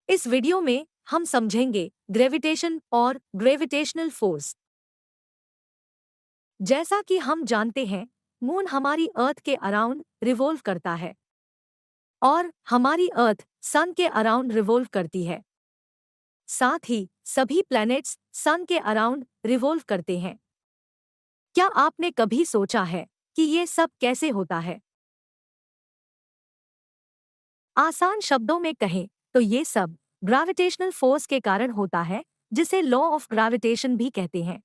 इस वीडियो में हम समझेंगे ग्रेविटेशन और ग्रेविटेशनल फोर्स। जैसा कि हम जानते हैं, मून हमारी अर्थ के अराउंड रिवॉल्व करता है और हमारी अर्थ सन के अराउंड रिवॉल्व करती है। साथ ही सभी प्लैनेट्स सन के अराउंड रिवॉल्व करते हैं। क्या आपने कभी सोचा है कि ये सब कैसे होता है? आसान शब्दों में कहें तो ये सब ग्रेविटेशनल फोर्स के कारण होता है, जिसे लॉ ऑफ ग्रेविटेशन भी कहते हैं।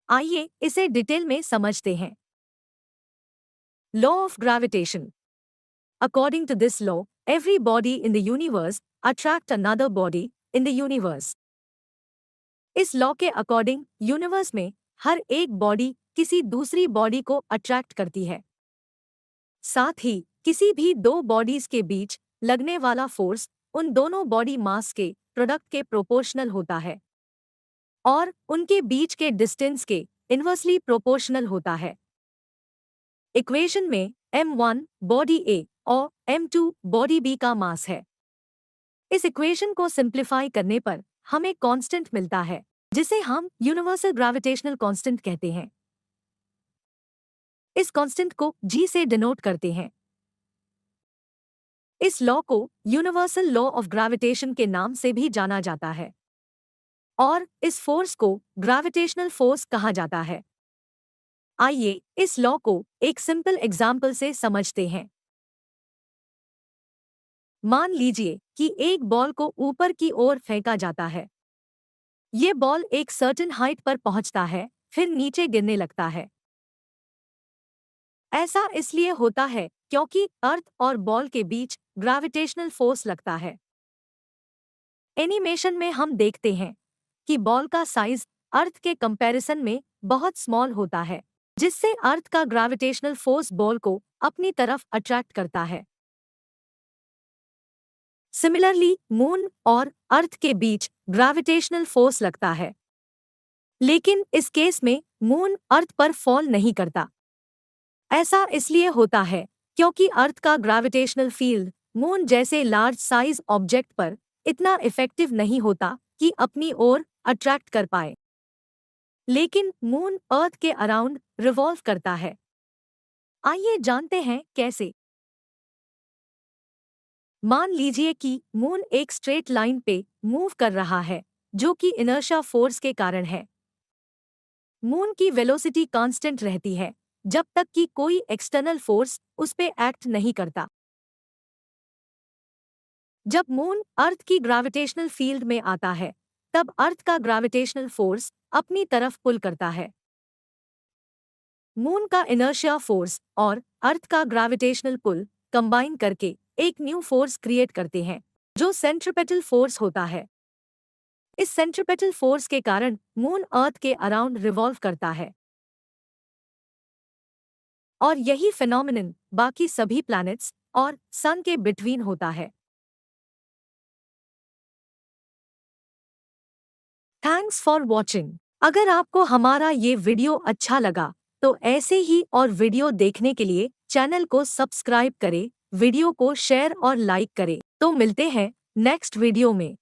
आइए इसे डिटेल में समझते हैं। Law of gravitation. According to this law, every body in the universe attract another body in the universe. इस लॉ के अकॉर्डिंग यूनिवर्स में हर एक बॉडी किसी दूसरी बॉडी को अट्रैक्ट करती है। साथ ही किसी भी दो बॉडीज के बीच लगने वाला फोर्स उन दोनों बॉडी मास के प्रोडक्ट के प्रोपोर्शनल होता है और उनके बीच के डिस्टेंस के इन्वर्सली प्रोपोर्शनल होता है। इक्वेशन में m1 बॉडी A और m2 बॉडी B का मास है। इस इक्वेशन को सिंप्लीफाई करने पर हमें कांस्टेंट मिलता है, जिसे हम यूनिवर्सल ग्रेविटेशनल कांस्टेंट कहते हैं। इस कांस्टेंट को G से डिनोट करते हैं। इस लॉ को यूनिवर्सल लॉ ऑफ ग्रेविटेशन के नाम से भी जाना जाता है और इस फोर्स को ग्रेविटेशनल फोर्स कहा जाता है। आइए इस लॉ को एक सिंपल एग्जाम्पल से समझते हैं। मान लीजिए कि एक बॉल को ऊपर की ओर फेंका जाता है। ये बॉल एक सर्टेन हाइट पर पहुंचता है, फिर नीचे गिरने लगता है। ऐसा इसलिए होता है क्योंकि अर्थ और बॉल के बीच ग्रेविटेशनल फोर्स लगता है। एनिमेशन में हम देखते हैं कि बॉल का साइज अर्थ के कंपैरिजन में बहुत स्मॉल होता है, जिससे अर्थ का ग्रेविटेशनल फोर्स बॉल को अपनी तरफ अट्रैक्ट करता है। सिमिलरली मून और अर्थ के बीच ग्रेविटेशनल फोर्स लगता है, लेकिन इस केस में मून अर्थ पर फॉल नहीं करता। ऐसा इसलिए होता है क्योंकि अर्थ का ग्रेविटेशनल फील्ड मून जैसे लार्ज साइज ऑब्जेक्ट पर इतना इफेक्टिव नहीं होता कि अपनी ओर अट्रैक्ट कर पाए। लेकिन मून अर्थ के अराउंड रिवॉल्व करता है। आइए जानते हैं कैसे। मान लीजिए कि मून एक स्ट्रेट लाइन पे मूव कर रहा है, जो कि इनर्शिया फोर्स के कारण है। मून की वेलोसिटी कांस्टेंट रहती है जब तक कि कोई एक्सटर्नल फोर्स उस पे एक्ट नहीं करता। जब मून अर्थ की ग्रेविटेशनल फील्ड में आता है, तब अर्थ का ग्रेविटेशनल फोर्स अपनी तरफ पुल करता है। मून का इनर्शिया फोर्स और अर्थ का ग्रेविटेशनल पुल कंबाइन करके एक न्यू फोर्स क्रिएट करते हैं, जो सेंट्रीपेटल फोर्स होता है। इस सेंट्रीपेटल फोर्स के कारण मून अर्थ के अराउंड रिवॉल्व करता है और यही फिनोमिनन बाकी सभी प्लैनेट्स और सन के बिटवीन होता है। Thanks for watching. अगर आपको हमारा ये वीडियो अच्छा लगा तो ऐसे ही और वीडियो देखने के लिए चैनल को सब्सक्राइब करें, वीडियो को शेयर और लाइक करें। तो मिलते हैं नेक्स्ट वीडियो में।